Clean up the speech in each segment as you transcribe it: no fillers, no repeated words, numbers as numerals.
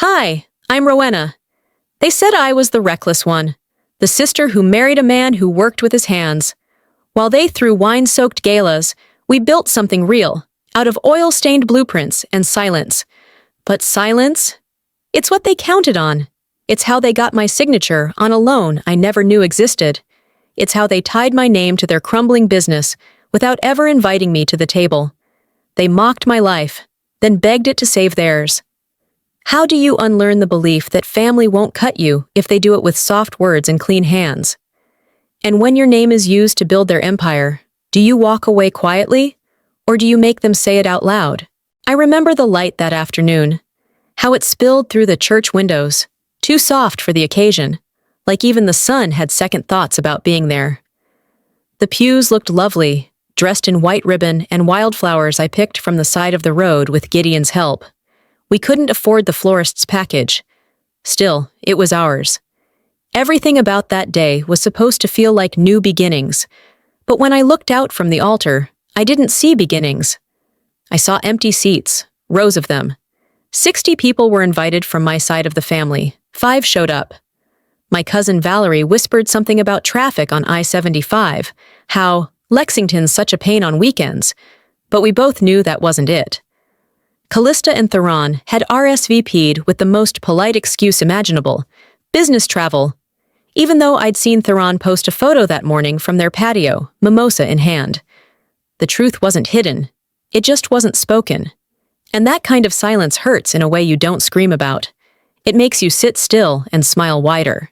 Hi, I'm Rowena. They said I was the reckless one, the sister who married a man who worked with his hands. While they threw wine-soaked galas, we built something real, out of oil-stained blueprints and silence. But silence? It's what they counted on. It's how they got my signature on a loan I never knew existed. It's how they tied my name to their crumbling business without ever inviting me to the table. They mocked my life, then begged it to save theirs. How do you unlearn the belief that family won't cut you if they do it with soft words and clean hands? And when your name is used to build their empire, do you walk away quietly, or do you make them say it out loud? I remember the light that afternoon, how it spilled through the church windows, too soft for the occasion, like even the sun had second thoughts about being there. The pews looked lovely, dressed in white ribbon and wildflowers I picked from the side of the road with Gideon's help. We couldn't afford the florist's package. Still, it was ours. Everything about that day was supposed to feel like new beginnings, but when I looked out from the altar, I didn't see beginnings. I saw empty seats, rows of them. 60 people were invited from my side of the family. 5 showed up. My cousin Valerie whispered something about traffic on I-75, how Lexington's such a pain on weekends, but we both knew that wasn't it. Callista and Theron had RSVP'd with the most polite excuse imaginable, business travel, even though I'd seen Theron post a photo that morning from their patio, mimosa in hand. The truth wasn't hidden, it just wasn't spoken. And that kind of silence hurts in a way you don't scream about. It makes you sit still and smile wider.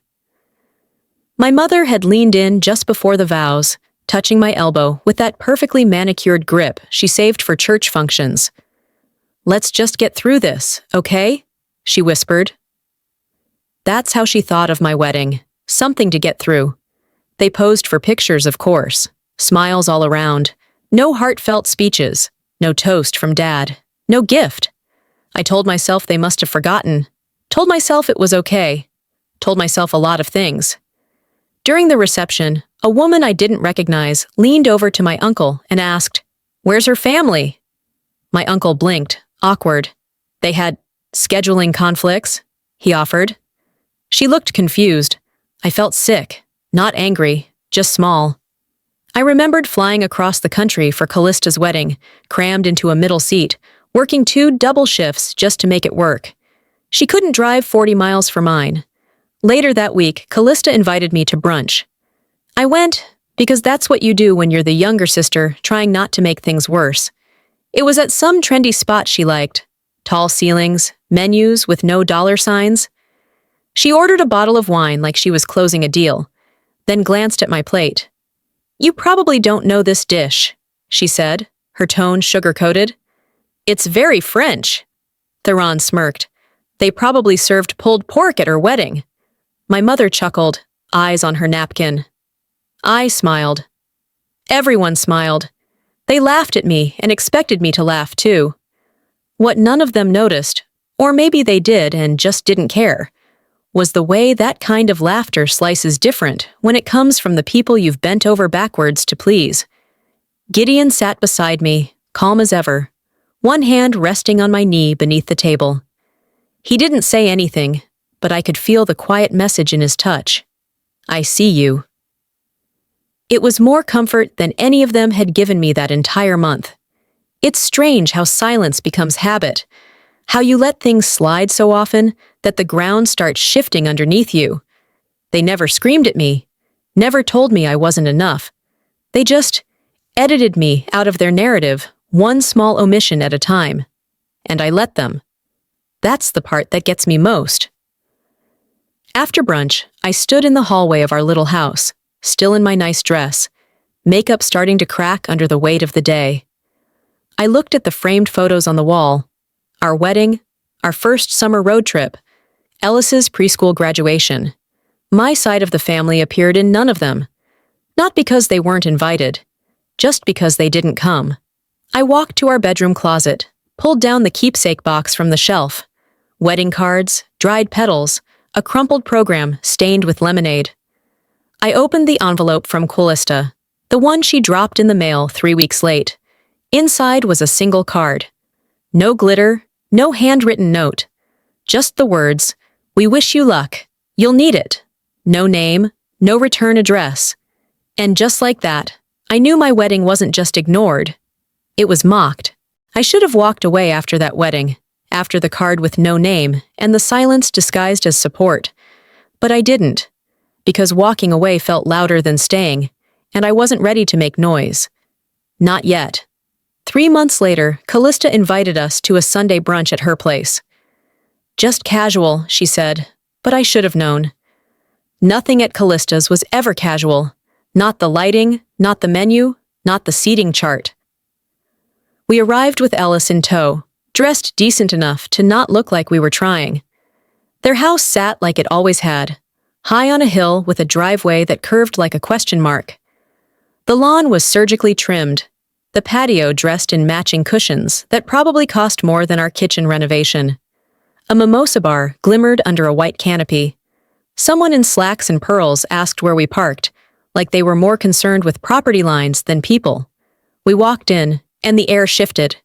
My mother had leaned in just before the vows, touching my elbow with that perfectly manicured grip she saved for church functions. "Let's just get through this, okay?" she whispered. That's how she thought of my wedding, something to get through. They posed for pictures, of course, smiles all around, no heartfelt speeches, no toast from Dad, no gift. I told myself they must have forgotten, told myself it was okay, told myself a lot of things. During the reception, a woman I didn't recognize leaned over to my uncle and asked, "Where's her family?" My uncle blinked, awkward. "They had scheduling conflicts," he offered. She looked confused. I felt sick, not angry, just small. I remembered flying across the country for Callista's wedding, crammed into a middle seat, working 2 double shifts just to make it work. She couldn't drive 40 miles for mine. Later that week, Callista invited me to brunch. I went because that's what you do when you're the younger sister trying not to make things worse. It was at some trendy spot she liked. Tall ceilings, menus with no dollar signs. She ordered a bottle of wine like she was closing a deal, then glanced at my plate. "You probably don't know this dish," she said, her tone sugar-coated. "It's very French." Theron smirked. "They probably served pulled pork at her wedding." My mother chuckled, eyes on her napkin. I smiled. Everyone smiled. They laughed at me and expected me to laugh too. What none of them noticed, or maybe they did and just didn't care, was the way that kind of laughter slices different when it comes from the people you've bent over backwards to please. Gideon sat beside me, calm as ever, one hand resting on my knee beneath the table. He didn't say anything, but I could feel the quiet message in his touch. "I see you." It was more comfort than any of them had given me that entire month. It's strange how silence becomes habit, how you let things slide so often that the ground starts shifting underneath you. They never screamed at me, never told me I wasn't enough. They just edited me out of their narrative, one small omission at a time. And I let them. That's the part that gets me most. After brunch, I stood in the hallway of our little house, still in my nice dress, makeup starting to crack under the weight of the day. I looked at the framed photos on the wall. Our wedding, our first summer road trip, Ellis's preschool graduation. My side of the family appeared in none of them. Not because they weren't invited, just because they didn't come. I walked to our bedroom closet, pulled down the keepsake box from the shelf. Wedding cards, dried petals, a crumpled program stained with lemonade. I opened the envelope from Callista, the one she dropped in the mail 3 weeks late. Inside was a single card. No glitter, no handwritten note. Just the words, "We wish you luck. You'll need it." No name, no return address. And just like that, I knew my wedding wasn't just ignored. It was mocked. I should have walked away after that wedding, after the card with no name and the silence disguised as support. But I didn't, because walking away felt louder than staying, and I wasn't ready to make noise. Not yet. 3 months later, Callista invited us to a Sunday brunch at her place. "Just casual," she said, but I should have known. Nothing at Callista's was ever casual. Not the lighting, not the menu, not the seating chart. We arrived with Ellis in tow, dressed decent enough to not look like we were trying. Their house sat like it always had, high on a hill with a driveway that curved like a question mark. The lawn was surgically trimmed, the patio dressed in matching cushions that probably cost more than our kitchen renovation. A mimosa bar glimmered under a white canopy. Someone in slacks and pearls asked where we parked, like they were more concerned with property lines than people. We walked in, and the air shifted.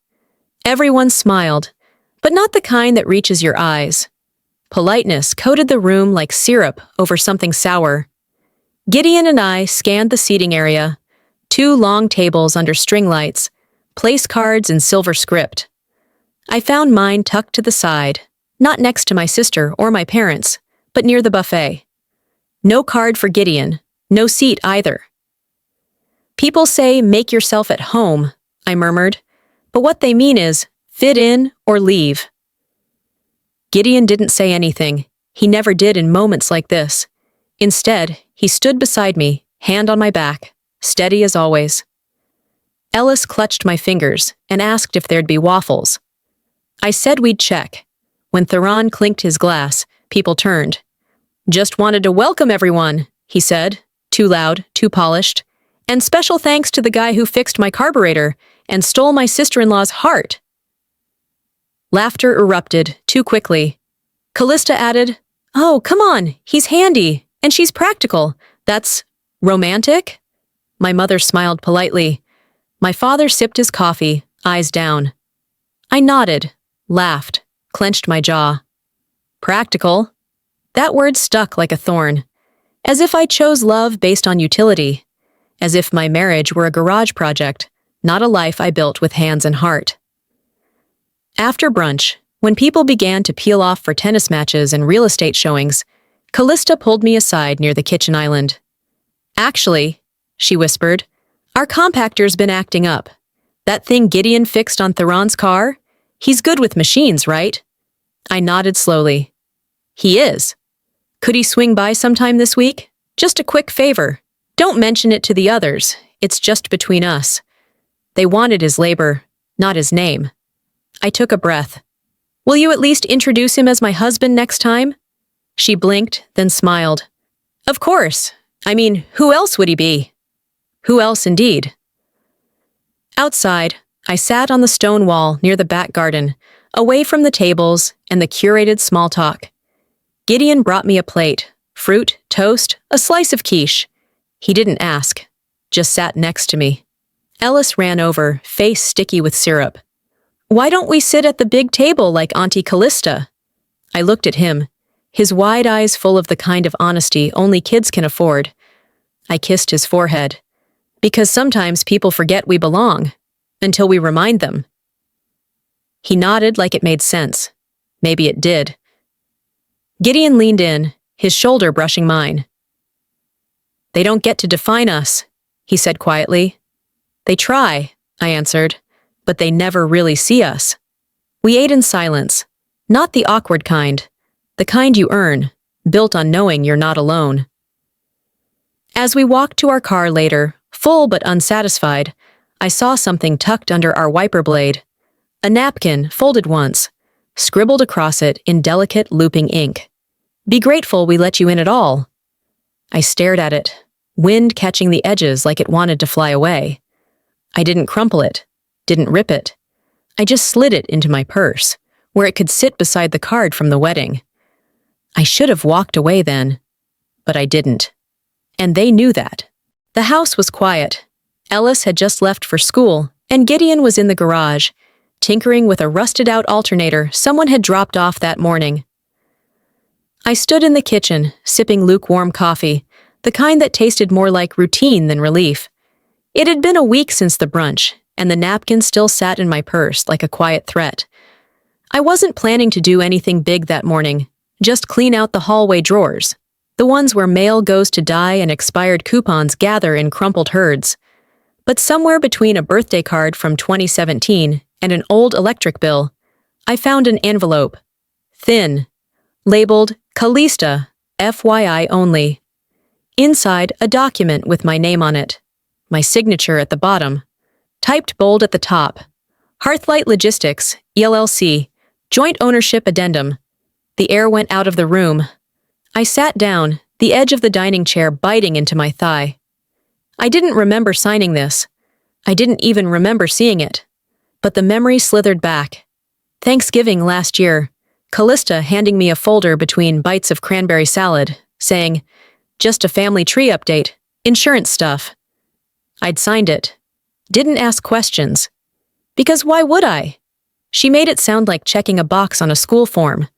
Everyone smiled, but not the kind that reaches your eyes. Politeness coated the room like syrup over something sour. Gideon and I scanned the seating area, 2 long tables under string lights, place cards in silver script. I found mine tucked to the side, not next to my sister or my parents, but near the buffet. No card for Gideon, no seat either. "People say make yourself at home," I murmured, but what they mean is fit in or leave. Gideon didn't say anything. He never did in moments like this. Instead, he stood beside me, hand on my back, steady as always. Ellis clutched my fingers and asked if there'd be waffles. I said we'd check. When Theron clinked his glass, people turned. "Just wanted to welcome everyone," he said, too loud, too polished. "And special thanks to the guy who fixed my carburetor and stole my sister-in-law's heart." Laughter erupted, too quickly. Callista added, "Oh, come on, he's handy, and she's practical. That's romantic?" My mother smiled politely. My father sipped his coffee, eyes down. I nodded, laughed, clenched my jaw. Practical? That word stuck like a thorn. As if I chose love based on utility. As if my marriage were a garage project, not a life I built with hands and heart. After brunch, when people began to peel off for tennis matches and real estate showings, Callista pulled me aside near the kitchen island. "Actually," she whispered, "our compactor's been acting up. That thing Gideon fixed on Theron's car? He's good with machines, right?" I nodded slowly. "He is. Could he swing by sometime this week? Just a quick favor. Don't mention it to the others. It's just between us." They wanted his labor, not his name. I took a breath. "Will you at least introduce him as my husband next time?" She blinked, then smiled. "Of course. I mean, who else would he be?" Who else, indeed? Outside, I sat on the stone wall near the back garden, away from the tables and the curated small talk. Gideon brought me a plate, fruit, toast, a slice of quiche. He didn't ask, just sat next to me. Ellis ran over, face sticky with syrup. "Why don't we sit at the big table like Auntie Callista?" I looked at him, his wide eyes full of the kind of honesty only kids can afford. I kissed his forehead. Because sometimes people forget we belong, until we remind them. He nodded like it made sense. Maybe it did. Gideon leaned in, his shoulder brushing mine. "They don't get to define us," he said quietly. "They try," I answered, "but they never really see us." We ate in silence, not the awkward kind, the kind you earn, built on knowing you're not alone. As we walked to our car later, full but unsatisfied, I saw something tucked under our wiper blade. A napkin, folded once, scribbled across it in delicate looping ink. "Be grateful we let you in at all." I stared at it, wind catching the edges like it wanted to fly away. I didn't crumple it, didn't rip it. I just slid it into my purse, where it could sit beside the card from the wedding. I should have walked away then, but I didn't. And they knew that. The house was quiet. Ellis had just left for school, and Gideon was in the garage, tinkering with a rusted-out alternator someone had dropped off that morning, I stood in the kitchen, sipping lukewarm coffee, the kind that tasted more like routine than relief. It had been a week since the brunch, and the napkin still sat in my purse like a quiet threat. I wasn't planning to do anything big that morning, just clean out the hallway drawers, the ones where mail goes to die and expired coupons gather in crumpled herds. But somewhere between a birthday card from 2017 and an old electric bill, I found an envelope. Thin. Labeled Callista, FYI only. Inside, a document with my name on it. My signature at the bottom. Typed bold at the top. Heartlight Logistics, LLC, Joint Ownership Addendum. The air went out of the room. I sat down, the edge of the dining chair biting into my thigh. I didn't remember signing this. I didn't even remember seeing it. But the memory slithered back. Thanksgiving last year, Callista handing me a folder between bites of cranberry salad, saying, "Just a family tree update, insurance stuff." I'd signed it. Didn't ask questions. Because why would I? She made it sound like checking a box on a school form.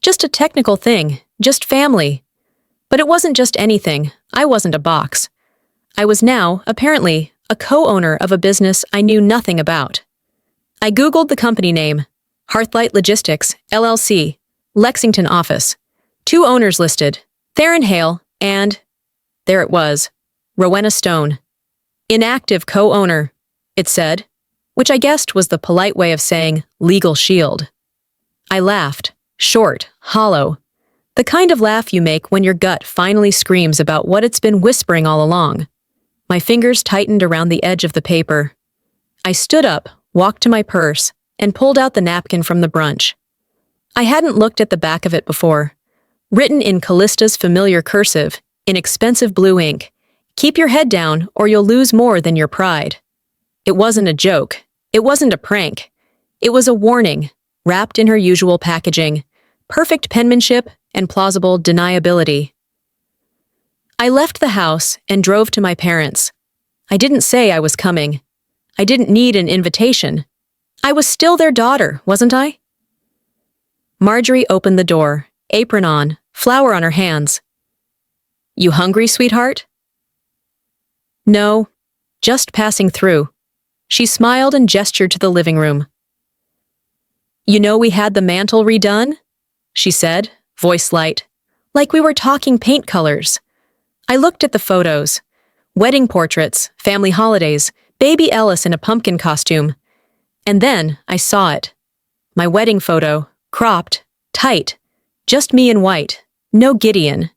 Just a technical thing, just family. But it wasn't just anything. I wasn't a box. I was now, apparently, a co-owner of a business I knew nothing about. I Googled the company name. Heartlight Logistics, LLC, Lexington office. 2 owners listed, Theron Hale and, there it was, Rowena Stone. Inactive co-owner, it said, which I guessed was the polite way of saying legal shield. I laughed, short, hollow, the kind of laugh you make when your gut finally screams about what it's been whispering all along. My fingers tightened around the edge of the paper. I stood up, walked to my purse, and pulled out the napkin from the brunch. I hadn't looked at the back of it before. Written in Callista's familiar cursive, in expensive blue ink, "Keep your head down or you'll lose more than your pride." It wasn't a joke. It wasn't a prank. It was a warning, wrapped in her usual packaging, perfect penmanship and plausible deniability. I left the house and drove to my parents'. I didn't say I was coming. I didn't need an invitation. I was still their daughter, wasn't I? Marjorie opened the door, apron on, flour on her hands. "You hungry, sweetheart?" "No, just passing through." She smiled and gestured to the living room. "You know we had the mantel redone?" she said, voice light, like we were talking paint colors. I looked at the photos. Wedding portraits, family holidays, baby Ellis in a pumpkin costume. And then I saw it. My wedding photo, cropped, tight, just me in white, no Gideon.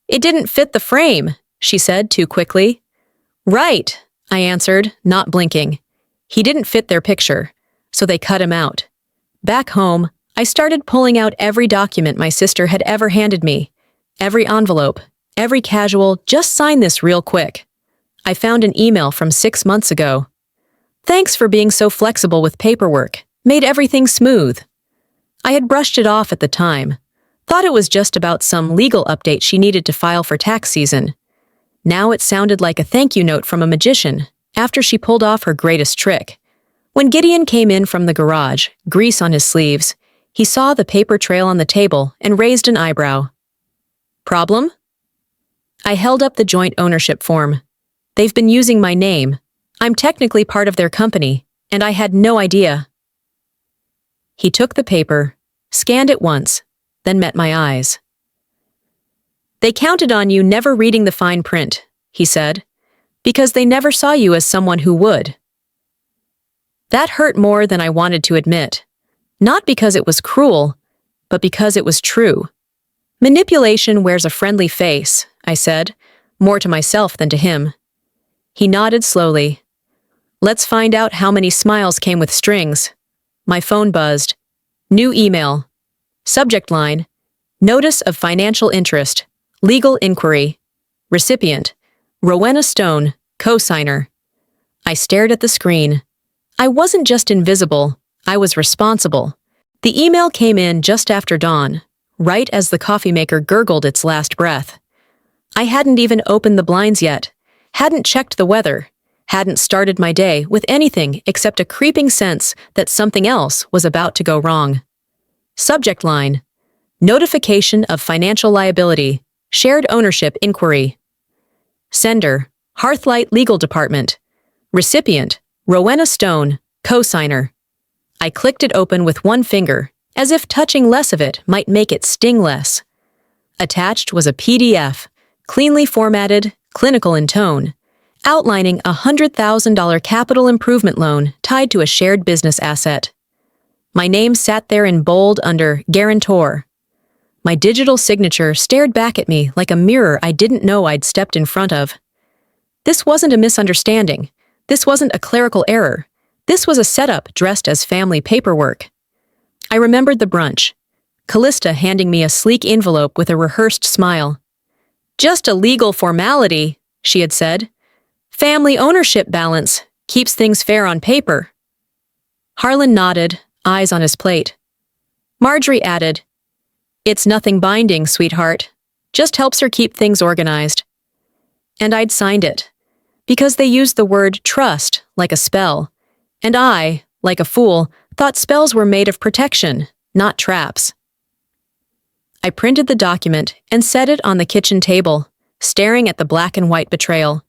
"It didn't fit the frame," she said too quickly. "Right," I answered, not blinking. He didn't fit their picture, so they cut him out. Back home, I started pulling out every document my sister had ever handed me, every envelope, every casual, "just sign this real quick." I found an email from 6 months ago. "Thanks for being so flexible with paperwork. Made everything smooth." I had brushed it off at the time. Thought it was just about some legal update she needed to file for tax season. Now it sounded like a thank you note from a magician, after she pulled off her greatest trick. When Gideon came in from the garage, grease on his sleeves, he saw the paper trail on the table and raised an eyebrow. "Problem?" I held up the joint ownership form. "They've been using my name. I'm technically part of their company, and I had no idea." He took the paper, scanned it once, then met my eyes. "They counted on you never reading the fine print," he said, "because they never saw you as someone who would." That hurt more than I wanted to admit, not because it was cruel, but because it was true. "Manipulation wears a friendly face," I said, more to myself than to him. He nodded slowly. "Let's find out how many smiles came with strings." My phone buzzed. New email. Subject line, "Notice of financial interest. Legal inquiry." Recipient, Rowena Stone, co-signer. I stared at the screen. I wasn't just invisible, I was responsible. The email came in just after dawn, right as the coffee maker gurgled its last breath. I hadn't even opened the blinds yet, hadn't checked the weather, hadn't started my day with anything except a creeping sense that something else was about to go wrong. Subject line, Notification of financial liability. Shared ownership inquiry. Sender, Hearthlight Legal Department. Recipient, Rowena Stone, co-signer. I clicked it open with one finger, as if touching less of it might make it sting less. Attached was a PDF, cleanly formatted, clinical in tone, outlining a $100,000 capital improvement loan tied to a shared business asset. My name sat there in bold under guarantor. My digital signature stared back at me like a mirror I didn't know I'd stepped in front of. This wasn't a misunderstanding. This wasn't a clerical error. This was a setup dressed as family paperwork. I remembered the brunch. Callista handing me a sleek envelope with a rehearsed smile. "Just a legal formality," she had said. "Family ownership balance keeps things fair on paper." Harlan nodded, eyes on his plate. Marjorie added, "It's nothing binding, sweetheart. Just helps her keep things organized." And I'd signed it, because they used the word trust like a spell, and I, like a fool, thought spells were made of protection, not traps. I printed the document and set it on the kitchen table, staring at the black and white betrayal.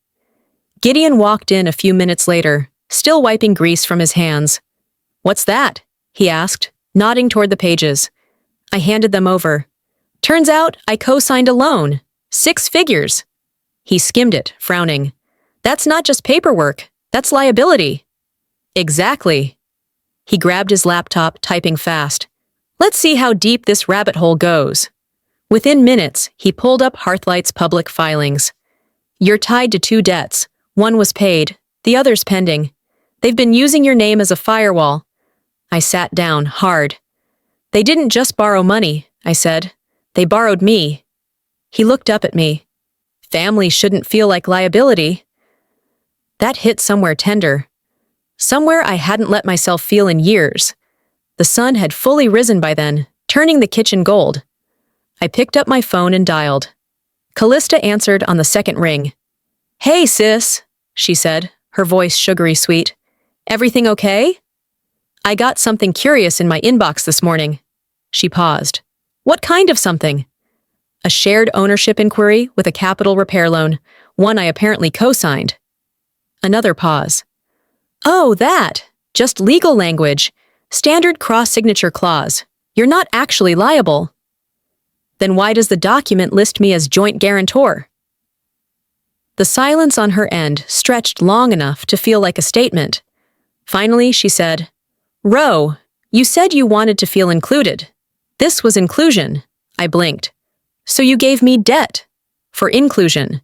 Gideon walked in a few minutes later, still wiping grease from his hands. "What's that?" he asked, nodding toward the pages. I handed them over. "Turns out I co-signed a loan. 6 figures." He skimmed it, frowning. "That's not just paperwork, that's liability." "Exactly." He grabbed his laptop, typing fast. "Let's see how deep this rabbit hole goes." Within minutes, he pulled up Hearthlight's public filings. "You're tied to 2 debts. One was paid, the other's pending. They've been using your name as a firewall." I sat down, hard. "They didn't just borrow money," I said. "They borrowed me." He looked up at me. "Family shouldn't feel like liability." That hit somewhere tender. Somewhere I hadn't let myself feel in years. The sun had fully risen by then, turning the kitchen gold. I picked up my phone and dialed. Callista answered on the second ring. "Hey, sis," she said, her voice sugary sweet. "Everything okay?" "I got something curious in my inbox this morning." She paused. "What kind of something?" "A shared ownership inquiry with a capital repair loan, one I apparently co-signed." Another pause. "Oh, that. Just legal language. Standard cross-signature clause. You're not actually liable." "Then why does the document list me as joint guarantor?" The silence on her end stretched long enough to feel like a statement. Finally, she said, "Ro, you said you wanted to feel included. This was inclusion." I blinked. "So you gave me debt for inclusion.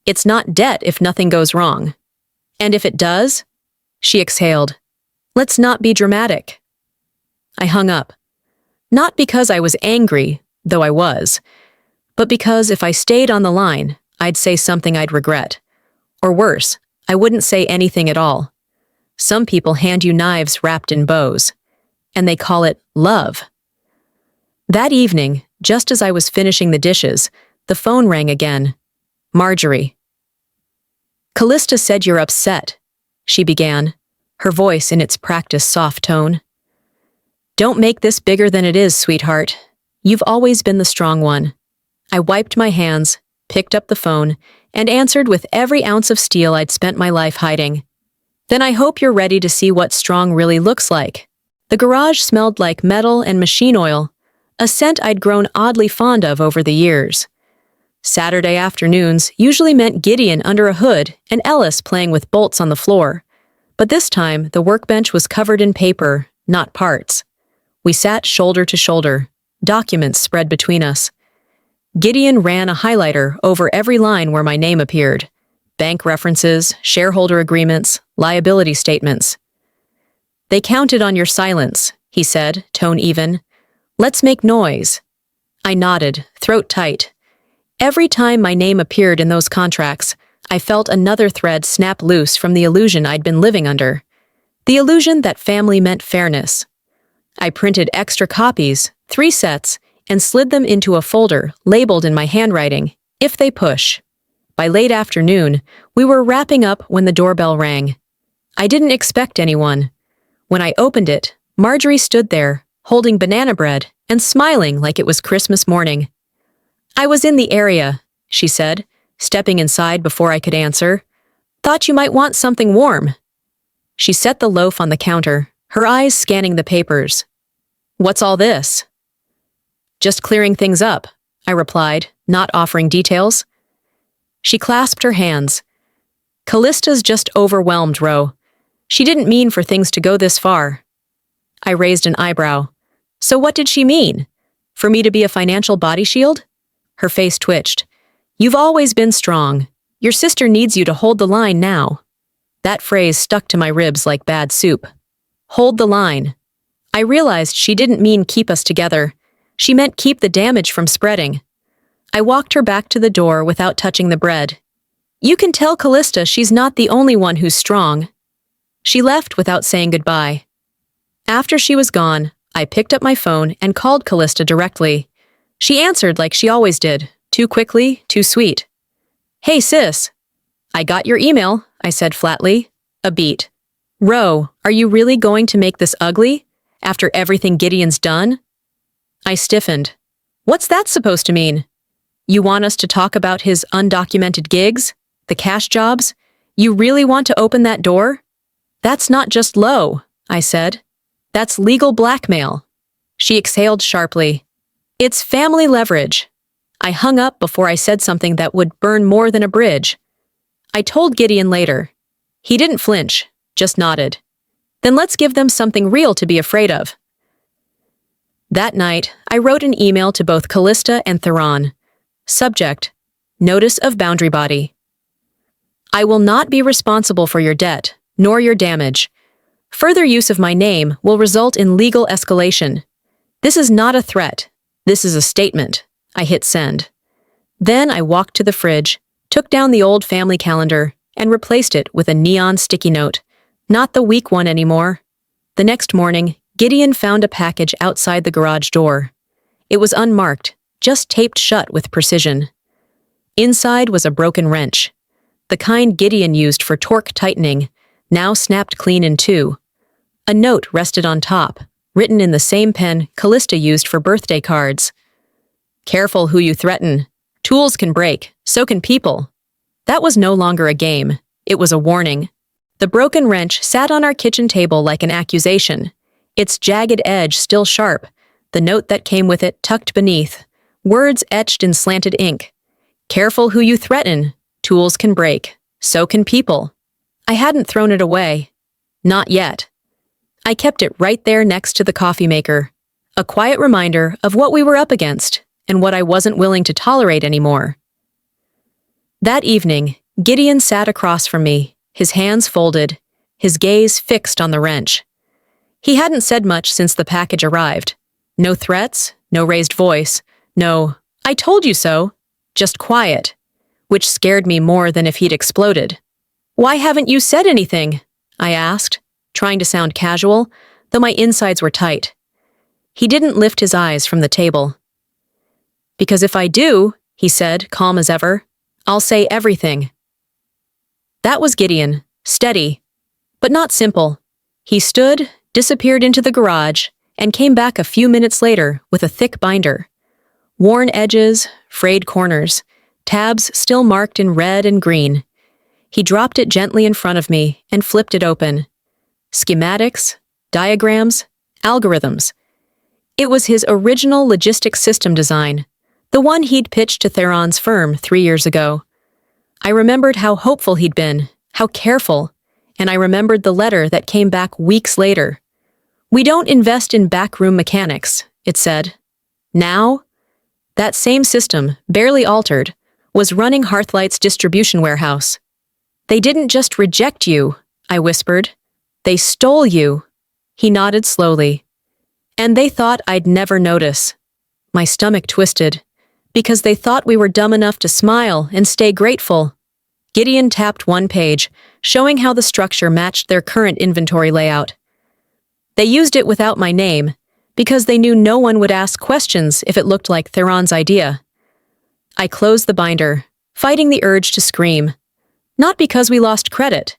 It's not debt if nothing goes wrong. And if it does?" She exhaled. "Let's not be dramatic." I hung up. Not because I was angry, though I was, but because if I stayed on the line, I'd say something I'd regret. Or worse, I wouldn't say anything at all. Some people hand you knives wrapped in bows, and they call it love. That evening, just as I was finishing the dishes, the phone rang again. Marjorie. "Callista said you're upset," she began, her voice in its practiced soft tone. "Don't make this bigger than it is, sweetheart. You've always been the strong one." I wiped my hands, picked up the phone, and answered with every ounce of steel I'd spent my life hiding. "Then I hope you're ready to see what strong really looks like." The garage smelled like metal and machine oil, a scent I'd grown oddly fond of over the years. Saturday afternoons usually meant Gideon under a hood and Ellis playing with bolts on the floor. But this time, the workbench was covered in paper, not parts. We sat shoulder to shoulder, documents spread between us. Gideon ran a highlighter over every line where my name appeared. Bank references, shareholder agreements, liability statements. "They counted on your silence," he said, tone even. "Let's make noise." I nodded, throat tight. Every time my name appeared in those contracts, I felt another thread snap loose from the illusion I'd been living under. The illusion that family meant fairness. I printed extra copies, 3 sets, and slid them into a folder labeled in my handwriting, "If they push." By late afternoon, we were wrapping up when the doorbell rang. I didn't expect anyone. When I opened it, Marjorie stood there, holding banana bread and smiling like it was Christmas morning. "I was in the area," she said, stepping inside before I could answer. "Thought you might want something warm." She set the loaf on the counter, her eyes scanning the papers. "What's all this?" "Just clearing things up," I replied, not offering details. She clasped her hands. "Callista's just overwhelmed, Ro. She didn't mean for things to go this far." I raised an eyebrow. "So what did she mean? For me to be a financial body shield?" Her face twitched. "You've always been strong. Your sister needs you to hold the line now." That phrase stuck to my ribs like bad soup. Hold the line. I realized she didn't mean keep us together. She meant keep the damage from spreading. I walked her back to the door without touching the bread. "You can tell Callista she's not the only one who's strong." She left without saying goodbye. After she was gone, I picked up my phone and called Callista directly. She answered like she always did, too quickly, too sweet. "Hey, sis." "I got your email," I said flatly. A beat. "Ro, are you really going to make this ugly? After everything Gideon's done?" I stiffened. "What's that supposed to mean? You want us to talk about his undocumented gigs? The cash jobs? You really want to open that door?" "That's not just low," I said. "That's legal blackmail." She exhaled sharply. "It's family leverage." I hung up before I said something that would burn more than a bridge. I told Gideon later. He didn't flinch, just nodded. "Then let's give them something real to be afraid of." That night, I wrote an email to both Callista and Theron. Subject: Notice of Boundary Body. "I will not be responsible for your debt, nor your damage. Further use of my name will result in legal escalation. This is not a threat. This is a statement." I hit send. Then I walked to the fridge, took down the old family calendar, and replaced it with a neon sticky note. Not the weak one anymore. The next morning, Gideon found a package outside the garage door. It was unmarked, just taped shut with precision. Inside was a broken wrench. The kind Gideon used for torque tightening, now snapped clean in two. A note rested on top, written in the same pen Callista used for birthday cards. "Careful who you threaten. Tools can break, so can people." That was no longer a game. It was a warning. The broken wrench sat on our kitchen table like an accusation, its jagged edge still sharp, the note that came with it tucked beneath, words etched in slanted ink. "Careful who you threaten. Tools can break, so can people." I hadn't thrown it away. Not yet. I kept it right there next to the coffee maker, a quiet reminder of what we were up against and what I wasn't willing to tolerate anymore. That evening, Gideon sat across from me, his hands folded, his gaze fixed on the wrench. He hadn't said much since the package arrived. No threats, no raised voice, no, "I told you so," just quiet, which scared me more than if he'd exploded. "Why haven't you said anything?" I asked, trying to sound casual, though my insides were tight. He didn't lift his eyes from the table. "Because if I do," he said, calm as ever, "I'll say everything." That was Gideon, steady, but not simple. He stood, disappeared into the garage, and came back a few minutes later with a thick binder. Worn edges, frayed corners, tabs still marked in red and green. He dropped it gently in front of me and flipped it open. Schematics, diagrams, algorithms. It was his original logistics system design, the one he'd pitched to Theron's firm 3 years ago. I remembered how hopeful he'd been, how careful, and I remembered the letter that came back weeks later. "We don't invest in backroom mechanics," it said. Now, that same system, barely altered, was running Hearthlight's distribution warehouse. "They didn't just reject you," I whispered. "They stole you." He nodded slowly. "And they thought I'd never notice." My stomach twisted, because they thought we were dumb enough to smile and stay grateful. Gideon tapped one page, showing how the structure matched their current inventory layout. They used it without my name, because they knew no one would ask questions if it looked like Theron's idea. I closed the binder, fighting the urge to scream. Not because we lost credit,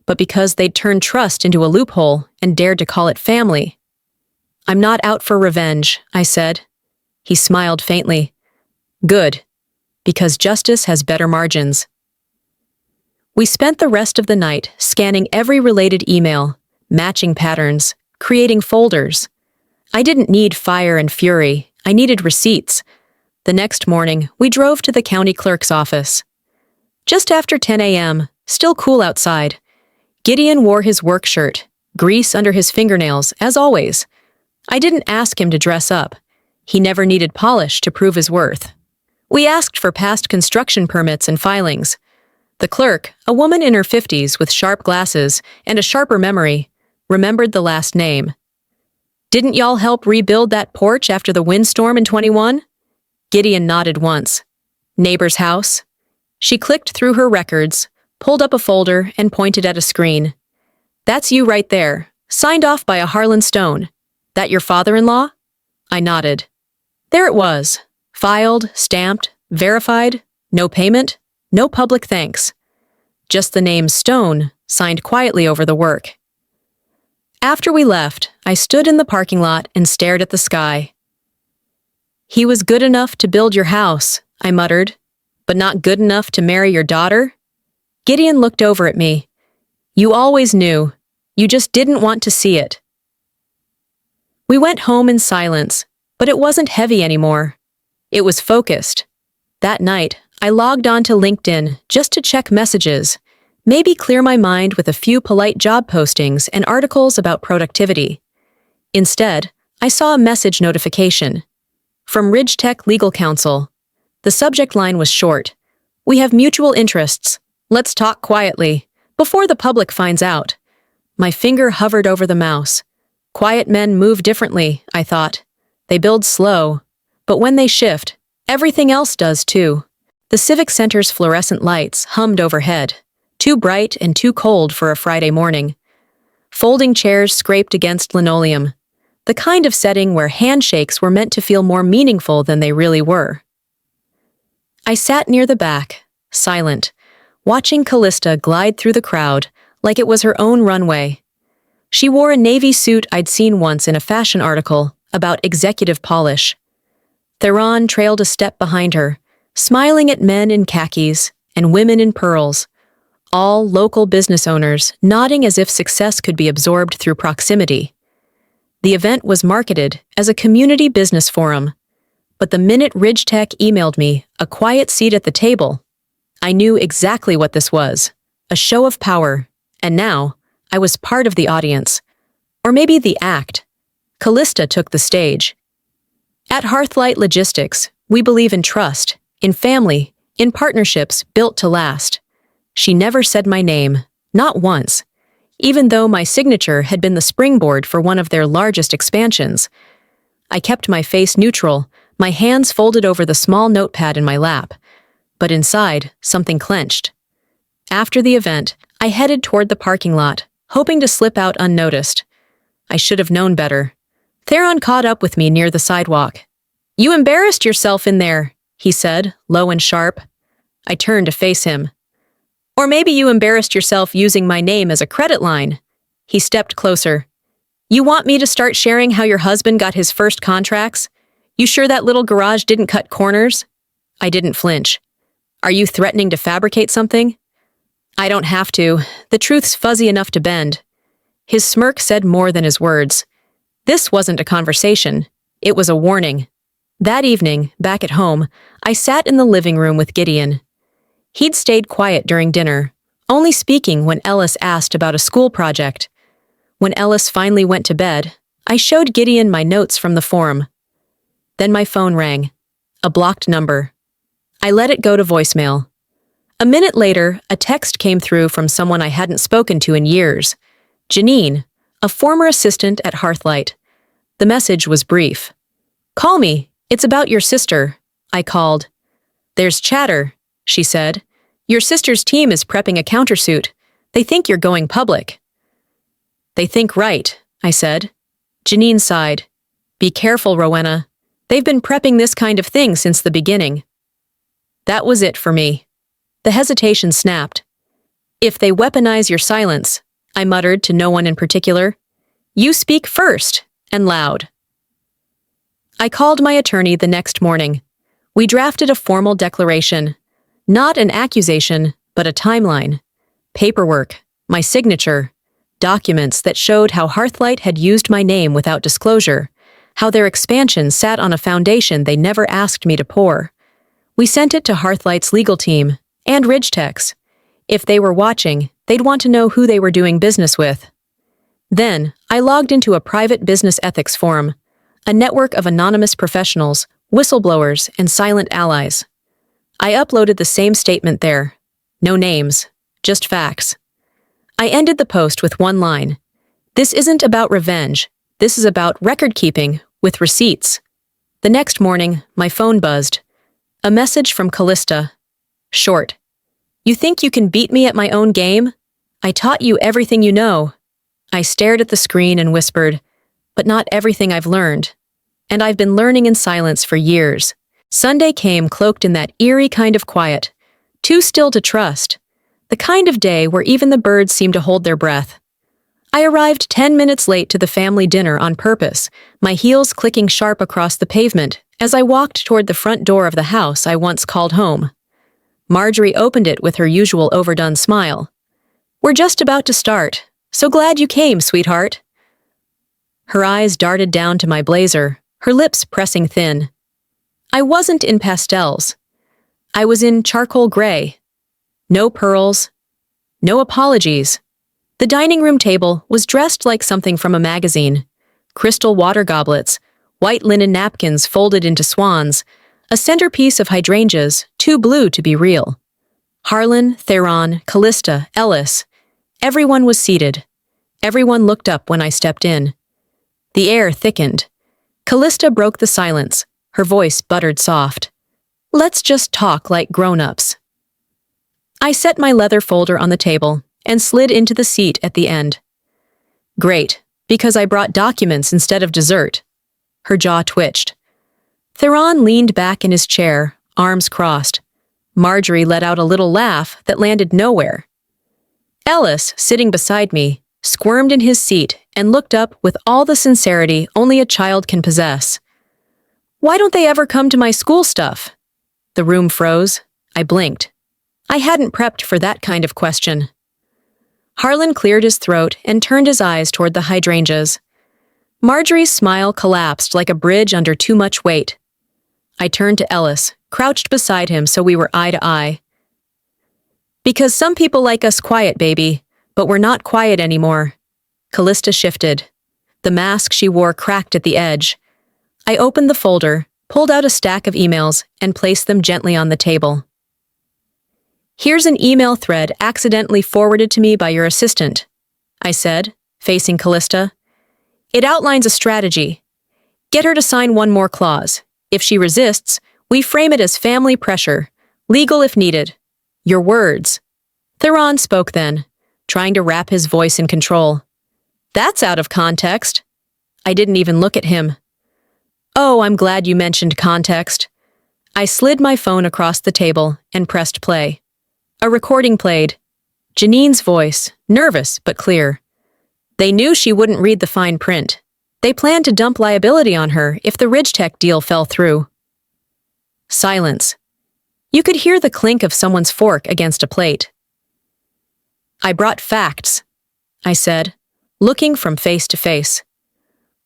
but because they'd turned trust into a loophole and dared to call it family. I'm not out for revenge, I said. He smiled faintly. Good, because justice has better margins. We spent the rest of the night scanning every related email, matching patterns, creating folders. I didn't need fire and fury, I needed receipts. The next morning, we drove to the county clerk's office. Just after 10 a.m., still cool outside, Gideon wore his work shirt, grease under his fingernails, as always. I didn't ask him to dress up. He never needed polish to prove his worth. We asked for past construction permits and filings. The clerk, a woman in her 50s with sharp glasses and a sharper memory, remembered the last name. Didn't y'all help rebuild that porch after the windstorm in 21? Gideon nodded once. Neighbor's house? She clicked through her records, pulled up a folder, and pointed at a screen. That's you right there, signed off by a Harlan Stone. That your father-in-law? I nodded. There it was. Filed, stamped, verified, no payment, no public thanks. Just the name Stone, signed quietly over the work. After we left, I stood in the parking lot and stared at the sky. He was good enough to build your house, I muttered, but not good enough to marry your daughter? Gideon looked over at me. You always knew. You just didn't want to see it. We went home in silence, but it wasn't heavy anymore. It was focused. That night, I logged on to LinkedIn just to check messages, maybe clear my mind with a few polite job postings and articles about productivity. Instead, I saw a message notification. From RidgeTech Legal Counsel. The subject line was short. We have mutual interests. Let's talk quietly, before the public finds out. My finger hovered over the mouse. Quiet men move differently, I thought. They build slow. But when they shift, everything else does too. The Civic Center's fluorescent lights hummed overhead, too bright and too cold for a Friday morning. Folding chairs scraped against linoleum, the kind of setting where handshakes were meant to feel more meaningful than they really were. I sat near the back, silent, watching Callista glide through the crowd like it was her own runway. She wore a navy suit I'd seen once in a fashion article about executive polish. Theron trailed a step behind her, smiling at men in khakis and women in pearls, all local business owners nodding as if success could be absorbed through proximity. The event was marketed as a community business forum, but the minute RidgeTech emailed me a quiet seat at the table, I knew exactly what this was, a show of power, and now I was part of the audience. Or maybe the act. Callista took the stage. At Hearthlight Logistics, we believe in trust, in family, in partnerships built to last. She never said my name, not once, even though my signature had been the springboard for one of their largest expansions. I kept my face neutral, my hands folded over the small notepad in my lap, but inside, something clenched. After the event, I headed toward the parking lot, hoping to slip out unnoticed. I should have known better. Theron caught up with me near the sidewalk. You embarrassed yourself in there, he said, low and sharp. I turned to face him. Or maybe you embarrassed yourself using my name as a credit line. He stepped closer. You want me to start sharing how your husband got his first contracts? You sure that little garage didn't cut corners? I didn't flinch. Are you threatening to fabricate something? I don't have to. The truth's fuzzy enough to bend. His smirk said more than his words. This wasn't a conversation. It was a warning. That evening, back at home, I sat in the living room with Gideon. He'd stayed quiet during dinner, only speaking when Ellis asked about a school project. When Ellis finally went to bed, I showed Gideon my notes from the forum. Then my phone rang. A blocked number. I let it go to voicemail. A minute later, a text came through from someone I hadn't spoken to in years. Janine, a former assistant at Hearthlight. The message was brief. Call me. It's about your sister. I called. There's chatter, she said. Your sister's team is prepping a countersuit. They think you're going public. They think right, I said. Janine sighed. Be careful, Rowena. They've been prepping this kind of thing since the beginning. That was it for me. The hesitation snapped. If they weaponize your silence, I muttered to no one in particular. You speak first, and loud. I called my attorney the next morning. We drafted a formal declaration. Not an accusation, but a timeline. Paperwork, my signature, documents that showed how Hearthlight had used my name without disclosure, how their expansion sat on a foundation they never asked me to pour. We sent it to Hearthlight's legal team and Ridgetech's. If they were watching, they'd want to know who they were doing business with. Then, I logged into a private business ethics forum, a network of anonymous professionals, whistleblowers, and silent allies. I uploaded the same statement there. No names, just facts. I ended the post with one line. This isn't about revenge. This is about record-keeping, with receipts. The next morning, my phone buzzed. A message from Callista. Short. You think you can beat me at my own game? I taught you everything you know. I stared at the screen and whispered, but not everything I've learned. And I've been learning in silence for years. Sunday came cloaked in that eerie kind of quiet, too still to trust, the kind of day where even the birds seem to hold their breath. I arrived 10 minutes late to the family dinner on purpose, my heels clicking sharp across the pavement as I walked toward the front door of the house I once called home. Marjorie opened it with her usual overdone smile. We're just about to start. So glad you came, sweetheart. Her eyes darted down to my blazer, her lips pressing thin. I wasn't in pastels. I was in charcoal gray. No pearls. No apologies. The dining room table was dressed like something from a magazine. Crystal water goblets, white linen napkins folded into swans, a centerpiece of hydrangeas, too blue to be real. Harlan, Theron, Callista, Ellis. Everyone was seated. Everyone looked up when I stepped in. The air thickened. Callista broke the silence, her voice buttered soft. Let's just talk like grown-ups. I set my leather folder on the table and slid into the seat at the end. Great, because I brought documents instead of dessert. Her jaw twitched. Theron leaned back in his chair, arms crossed. Marjorie let out a little laugh that landed nowhere. Ellis, sitting beside me, squirmed in his seat and looked up with all the sincerity only a child can possess. Why don't they ever come to my school stuff? The room froze. I blinked. I hadn't prepped for that kind of question. Harlan cleared his throat and turned his eyes toward the hydrangeas. Marjorie's smile collapsed like a bridge under too much weight. I turned to Ellis, crouched beside him so we were eye to eye. Because some people like us quiet, baby, but we're not quiet anymore. Callista shifted. The mask she wore cracked at the edge. I opened the folder, pulled out a stack of emails, and placed them gently on the table. Here's an email thread accidentally forwarded to me by your assistant, I said, facing Callista. It outlines a strategy. Get her to sign one more clause. If she resists, we frame it as family pressure, legal if needed. Your words. Theron spoke then, trying to wrap his voice in control. That's out of context. I didn't even look at him. Oh, I'm glad you mentioned context. I slid my phone across the table and pressed play. A recording played. Janine's voice, nervous but clear. They knew she wouldn't read the fine print. They planned to dump liability on her if the Ridgetech deal fell through. Silence. You could hear the clink of someone's fork against a plate. I brought facts, I said, looking from face to face.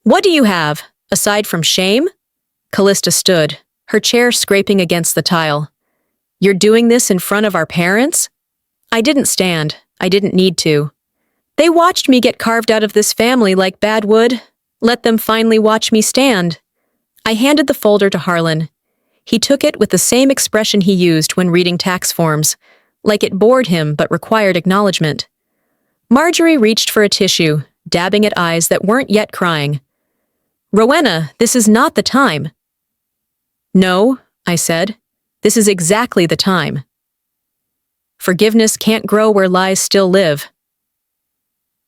What do you have, aside from shame? Callista stood, her chair scraping against the tile. You're doing this in front of our parents? I didn't stand. I didn't need to. They watched me get carved out of this family like bad wood. Let them finally watch me stand. I handed the folder to Harlan. He took it with the same expression he used when reading tax forms, like it bored him but required acknowledgement. Marjorie reached for a tissue, dabbing at eyes that weren't yet crying. Rowena, this is not the time. No, I said. This is exactly the time. Forgiveness can't grow where lies still live.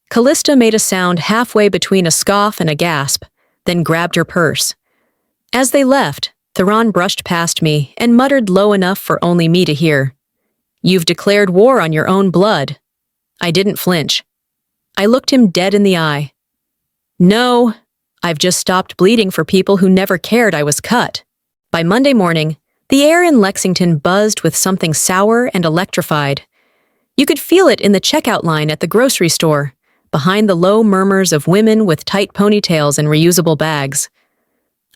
Callista made a sound halfway between a scoff and a gasp, then grabbed her purse. As they left, Theron brushed past me and muttered low enough for only me to hear. You've declared war on your own blood. I didn't flinch. I looked him dead in the eye. No, I've just stopped bleeding for people who never cared I was cut. By Monday morning, the air in Lexington buzzed with something sour and electrified. You could feel it in the checkout line at the grocery store, behind the low murmurs of women with tight ponytails and reusable bags.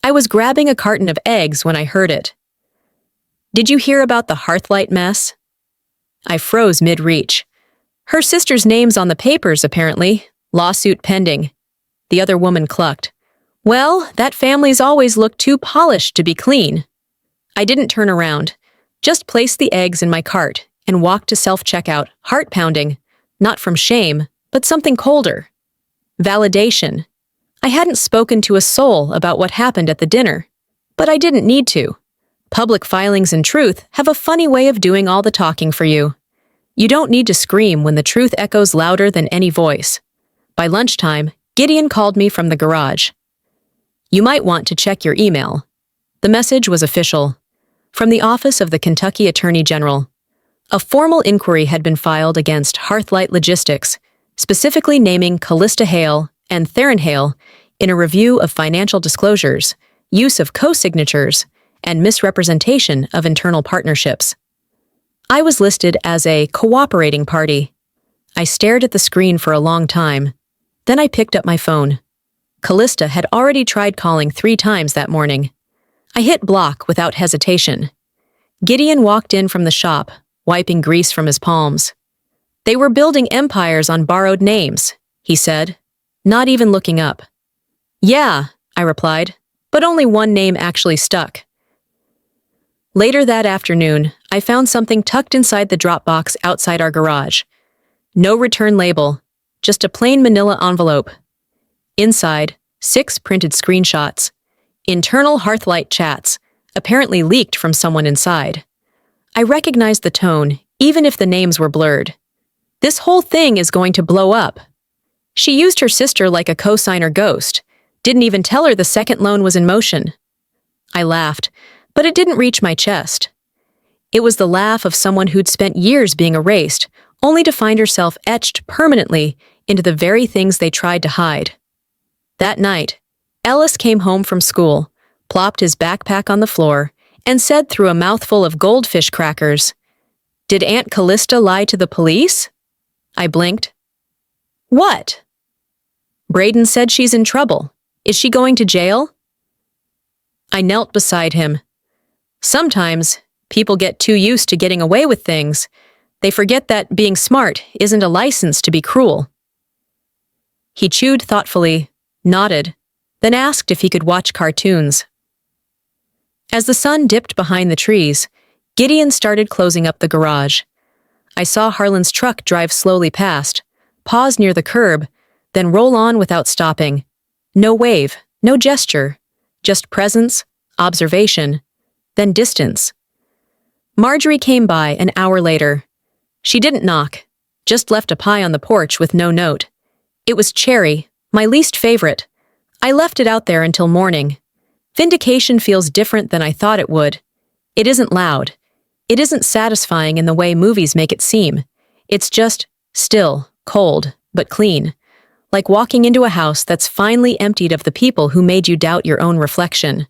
I was grabbing a carton of eggs when I heard it. "Did you hear about the Hearthlight mess?" I froze mid-reach. "Her sister's name's on the papers, apparently. Lawsuit pending." The other woman clucked. "Well, that family's always looked too polished to be clean." I didn't turn around, just placed the eggs in my cart and walked to self-checkout, heart pounding, not from shame, but something colder. Validation. I hadn't spoken to a soul about what happened at the dinner, but I didn't need to. Public filings and truth have a funny way of doing all the talking for you. You don't need to scream when the truth echoes louder than any voice. By lunchtime, Gideon called me from the garage. "You might want to check your email." The message was official. From the office of the Kentucky Attorney General. A formal inquiry had been filed against Hearthlight Logistics, specifically naming Callista Hale and Theron Hale in a review of financial disclosures, use of co-signatures, and misrepresentation of internal partnerships. I was listed as a cooperating party. I stared at the screen for a long time. Then I picked up my phone. Callista had already tried calling 3 times that morning. I hit block without hesitation. Gideon walked in from the shop, wiping grease from his palms. "They were building empires on borrowed names," he said, not even looking up. "Yeah," I replied, "but only one name actually stuck." Later that afternoon, I found something tucked inside the drop box outside our garage. No return label, just a plain manila envelope. Inside, 6 printed screenshots. Internal Hearthlight chats, apparently leaked from someone inside. I recognized the tone, even if the names were blurred. This whole thing is going to blow up. She used her sister like a cosigner ghost, didn't even tell her the second loan was in motion. I laughed, but it didn't reach my chest. It was the laugh of someone who'd spent years being erased, only to find herself etched permanently into the very things they tried to hide. That night, Ellis came home from school, plopped his backpack on the floor, and said through a mouthful of goldfish crackers, "Did Aunt Callista lie to the police?" I blinked. "What?" "Braden said she's in trouble. Is she going to jail?" I knelt beside him. Sometimes, people get too used to getting away with things. They forget that being smart isn't a license to be cruel. He chewed thoughtfully, nodded, then asked if he could watch cartoons. As the sun dipped behind the trees, Gideon started closing up the garage. I saw Harlan's truck drive slowly past, pause near the curb, then roll on without stopping. No wave, no gesture, just presence, observation, then distance. Marjorie came by an hour later. She didn't knock, just left a pie on the porch with no note. It was cherry, my least favorite. I left it out there until morning. Vindication feels different than I thought it would. It isn't loud. It isn't satisfying in the way movies make it seem. It's just still, cold, but clean. Like walking into a house that's finally emptied of the people who made you doubt your own reflection.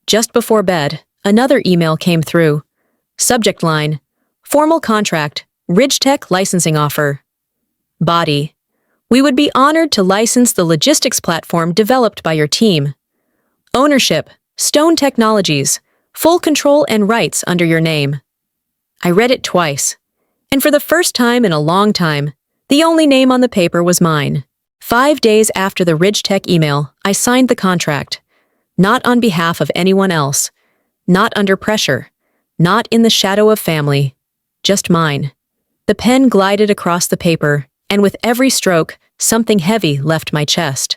Just before bed, another email came through. Subject line, formal contract, Ridgetech licensing offer. Body, we would be honored to license the logistics platform developed by your team. Ownership, Stone Technologies, full control and rights under your name. I read it twice, and for the first time in a long time, the only name on the paper was mine. 5 days after the Ridgetech email, I signed the contract. Not on behalf of anyone else. Not under pressure. Not in the shadow of family. Just mine. The pen glided across the paper, and with every stroke, something heavy left my chest.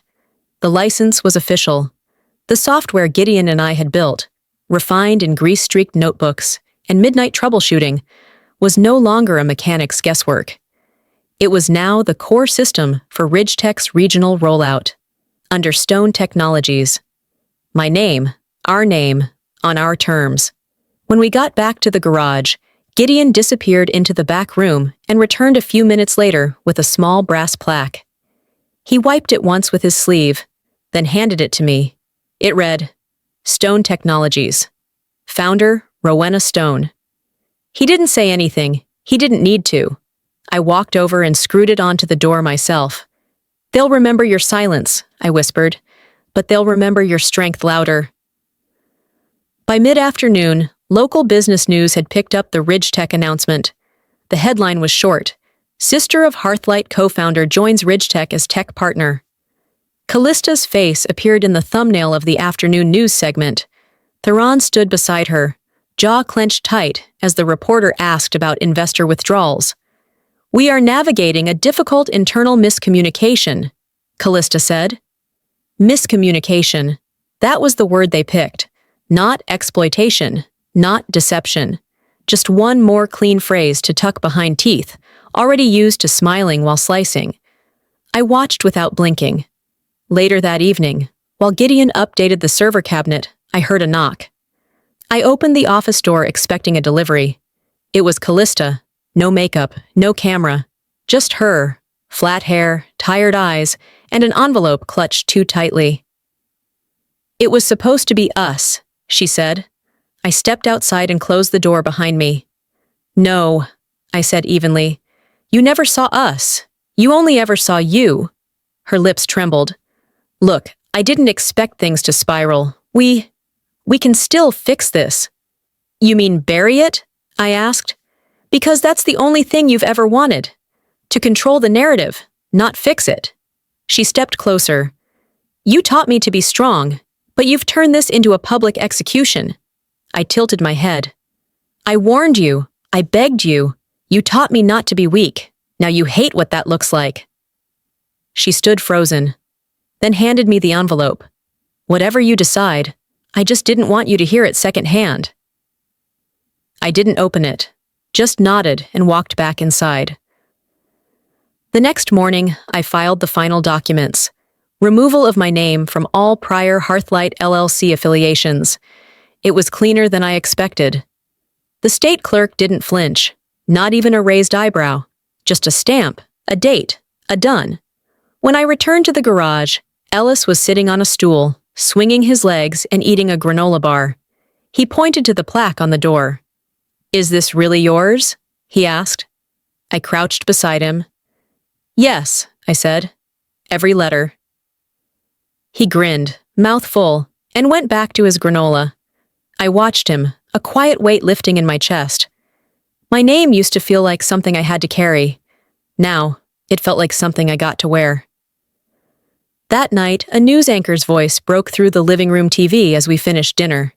The license was official. The software Gideon and I had built, refined in grease-streaked notebooks and midnight troubleshooting, was no longer a mechanic's guesswork. It was now the core system for Ridgetech's regional rollout, under Stone Technologies. My name, our name, on our terms. When we got back to the garage, Gideon disappeared into the back room and returned a few minutes later with a small brass plaque. He wiped it once with his sleeve, then handed it to me. It read, Stone Technologies. Founder, Rowena Stone. He didn't say anything. He didn't need to. I walked over and screwed it onto the door myself. They'll remember your silence, I whispered, but they'll remember your strength louder. By mid-afternoon, local business news had picked up the RidgeTech announcement. The headline was short. Sister of Hearthlight co-founder joins RidgeTech as tech partner. Callista's face appeared in the thumbnail of the afternoon news segment. Theron stood beside her, jaw clenched tight as the reporter asked about investor withdrawals. We are navigating a difficult internal miscommunication, Callista said. Miscommunication. That was the word they picked. Not exploitation, not deception. Just one more clean phrase to tuck behind teeth, already used to smiling while slicing. I watched without blinking. Later that evening, while Gideon updated the server cabinet, I heard a knock. I opened the office door expecting a delivery. It was Callista. No makeup, no camera. Just her, flat hair, tired eyes, and an envelope clutched too tightly. It was supposed to be us, she said. I stepped outside and closed the door behind me. No, I said evenly. You never saw us. You only ever saw you. Her lips trembled. Look, I didn't expect things to spiral. We can still fix this. You mean bury it? I asked. Because that's the only thing you've ever wanted. To control the narrative, not fix it. She stepped closer. You taught me to be strong, but you've turned this into a public execution. I tilted my head. I warned you. I begged you. You taught me not to be weak. Now you hate what that looks like. She stood frozen, then handed me the envelope. Whatever you decide, I just didn't want you to hear it secondhand. I didn't open it, just nodded and walked back inside. The next morning, I filed the final documents. Removal of my name from all prior Hearthlight LLC affiliations. It was cleaner than I expected. The state clerk didn't flinch, not even a raised eyebrow. Just a stamp, a date, a done. When I returned to the garage, Ellis was sitting on a stool, swinging his legs and eating a granola bar. He pointed to the plaque on the door. Is this really yours? He asked. I crouched beside him. Yes, I said. Every letter. He grinned, mouth full, and went back to his granola. I watched him, a quiet weight lifting in my chest. My name used to feel like something I had to carry. Now, it felt like something I got to wear. That night, a news anchor's voice broke through the living room TV as we finished dinner.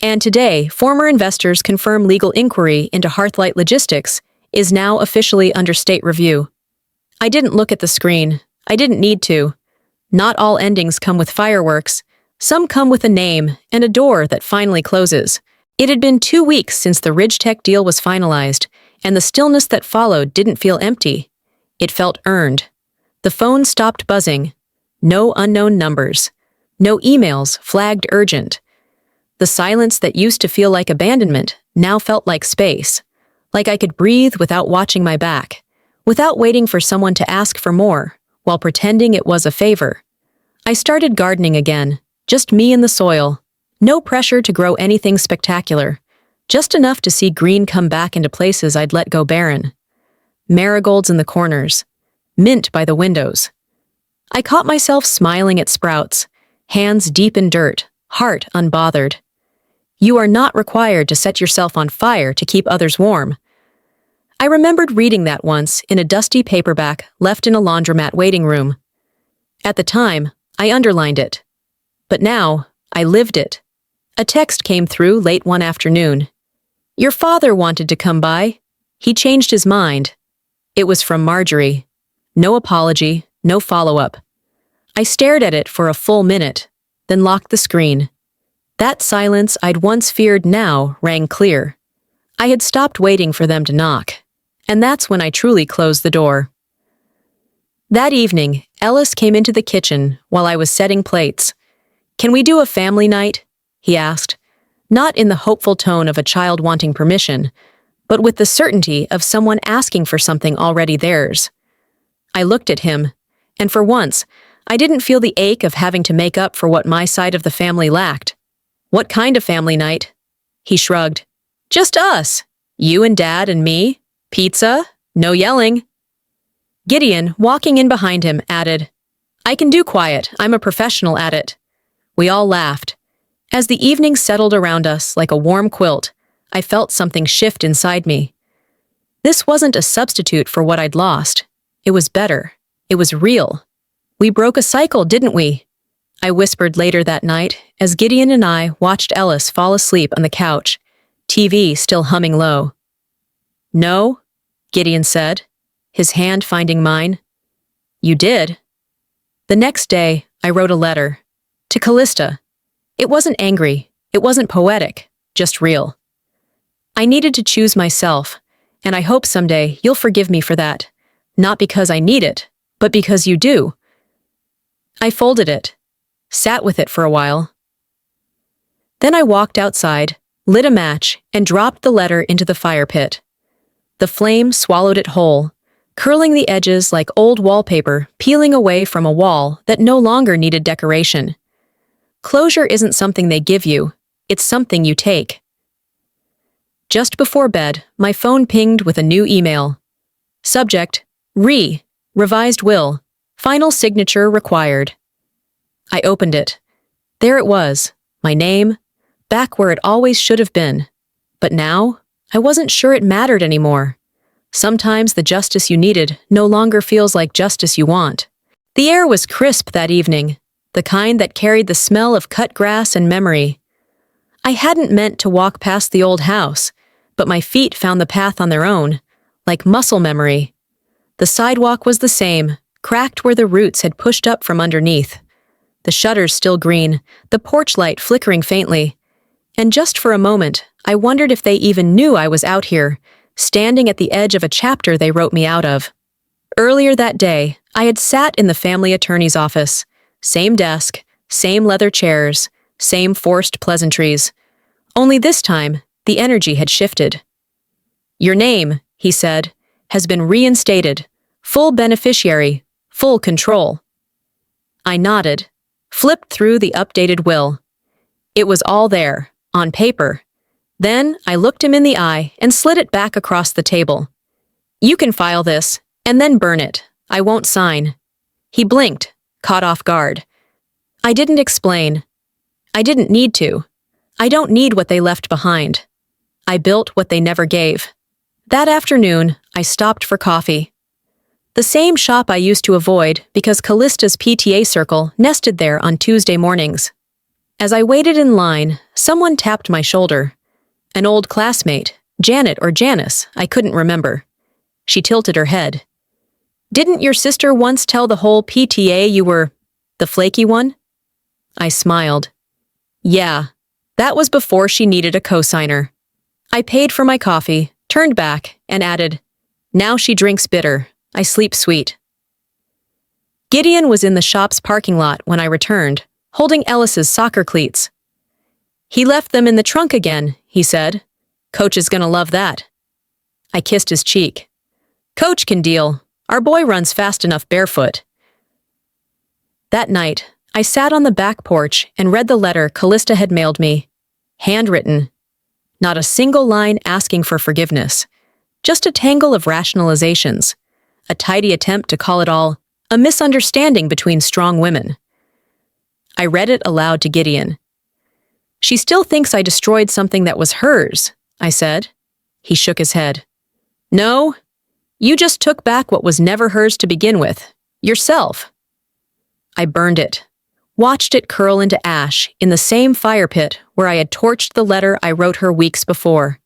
And today, former investors confirm legal inquiry into Hearthlight Logistics is now officially under state review. I didn't look at the screen. I didn't need to. Not all endings come with fireworks. Some come with a name and a door that finally closes. It had been 2 weeks since the RidgeTech deal was finalized, and the stillness that followed didn't feel empty. It felt earned. The phone stopped buzzing. No unknown numbers. No emails flagged urgent. The silence that used to feel like abandonment now felt like space. Like I could breathe without watching my back, without waiting for someone to ask for more, while pretending it was a favor. I started gardening again, just me and the soil. No pressure to grow anything spectacular, just enough to see green come back into places I'd let go barren. Marigolds in the corners, mint by the windows. I caught myself smiling at sprouts, hands deep in dirt, heart unbothered. You are not required to set yourself on fire to keep others warm. I remembered reading that once in a dusty paperback left in a laundromat waiting room. At the time, I underlined it. But now, I lived it. A text came through late one afternoon. Your father wanted to come by. He changed his mind. It was from Marjorie. No apology, no follow-up. I stared at it for a full minute, then locked the screen. That silence I'd once feared now rang clear. I had stopped waiting for them to knock, and that's when I truly closed the door. That evening, Ellis came into the kitchen while I was setting plates. Can we do a family night? He asked, not in the hopeful tone of a child wanting permission, but with the certainty of someone asking for something already theirs. I looked at him, and for once, I didn't feel the ache of having to make up for what my side of the family lacked. What kind of family night? He shrugged. Just us. You and Dad and me. Pizza. No yelling. Gideon, walking in behind him, added, I can do quiet. I'm a professional at it. We all laughed. As the evening settled around us like a warm quilt, I felt something shift inside me. This wasn't a substitute for what I'd lost. It was better. It was real. We broke a cycle, didn't we? I whispered later that night as Gideon and I watched Ellis fall asleep on the couch, TV still humming low. No, Gideon said, his hand finding mine. You did. The next day, I wrote a letter. To Callista. It wasn't angry. It wasn't poetic. Just real. I needed to choose myself, and I hope someday you'll forgive me for that. Not because I need it, but because you do. I folded it, sat with it for a while. Then I walked outside, lit a match, and dropped the letter into the fire pit. The flame swallowed it whole, curling the edges like old wallpaper peeling away from a wall that no longer needed decoration. Closure isn't something they give you, it's something you take. Just before bed, my phone pinged with a new email. Subject, revised will, final signature required. I opened it. There it was, my name, back where it always should have been. But now, I wasn't sure it mattered anymore. Sometimes the justice you needed no longer feels like justice you want. The air was crisp that evening, the kind that carried the smell of cut grass and memory. I hadn't meant to walk past the old house, but my feet found the path on their own, like muscle memory. The sidewalk was the same, cracked where the roots had pushed up from underneath. The shutters still green, the porch light flickering faintly. And just for a moment, I wondered if they even knew I was out here, standing at the edge of a chapter they wrote me out of. Earlier that day, I had sat in the family attorney's office. Same desk, same leather chairs, same forced pleasantries. Only this time, the energy had shifted. Your name, he said, has been reinstated. Full beneficiary, full control. I nodded, flipped through the updated will. It was all there, on paper. Then I looked him in the eye and slid it back across the table. You can file this, and then burn it. I won't sign. He blinked, caught off guard. I didn't explain. I didn't need to. I don't need what they left behind. I built what they never gave. That afternoon, I stopped for coffee. The same shop I used to avoid because Callista's PTA circle nested there on Tuesday mornings. As I waited in line, someone tapped my shoulder. An old classmate, Janet or Janice, I couldn't remember. She tilted her head. Didn't your sister once tell the whole PTA you were the flaky one? I smiled. Yeah, that was before she needed a cosigner. I paid for my coffee, turned back, and added, now she drinks bitter. I sleep sweet. Gideon was in the shop's parking lot when I returned, holding Ellis's soccer cleats. He left them in the trunk again, he said. Coach is gonna love that. I kissed his cheek. Coach can deal. Our boy runs fast enough barefoot. That night, I sat on the back porch and read the letter Callista had mailed me. Handwritten. Not a single line asking for forgiveness. Just a tangle of rationalizations. A tidy attempt to call it all a misunderstanding between strong women. I read it aloud to Gideon. She still thinks I destroyed something that was hers, I said. He shook his head. No, you just took back what was never hers to begin with. Yourself. I burned it. Watched it curl into ash in the same fire pit where I had torched the letter I wrote her weeks before.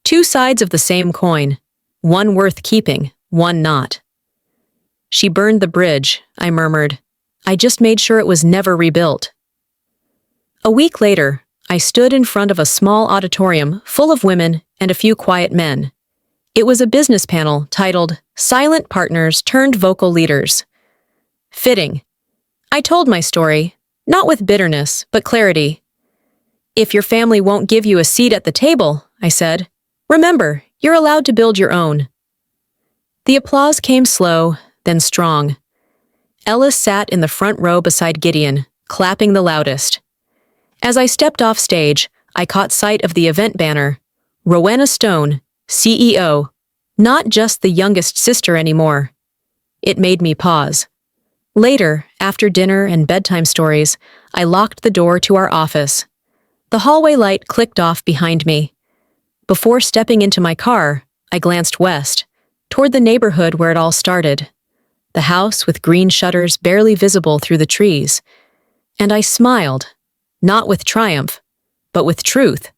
Two sides of the same coin. One worth keeping, one not. She burned the bridge, I murmured. I just made sure it was never rebuilt. A week later, I stood in front of a small auditorium full of women and a few quiet men. It was a business panel titled Silent Partners Turned Vocal Leaders. Fitting. I told my story, not with bitterness, but clarity. If your family won't give you a seat at the table, I said, remember, you're allowed to build your own. The applause came slow, then strong. Ellis sat in the front row beside Gideon, clapping the loudest. As I stepped off stage, I caught sight of the event banner. Rowena Stone, CEO. Not just the youngest sister anymore. It made me pause. Later, after dinner and bedtime stories, I locked the door to our office. The hallway light clicked off behind me. Before stepping into my car, I glanced west, toward the neighborhood where it all started. The house with green shutters barely visible through the trees. And I smiled, not with triumph, but with truth.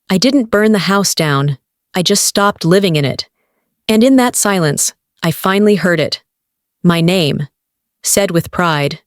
I didn't burn the house down, I just stopped living in it. And in that silence, I finally heard it. My name, said with pride.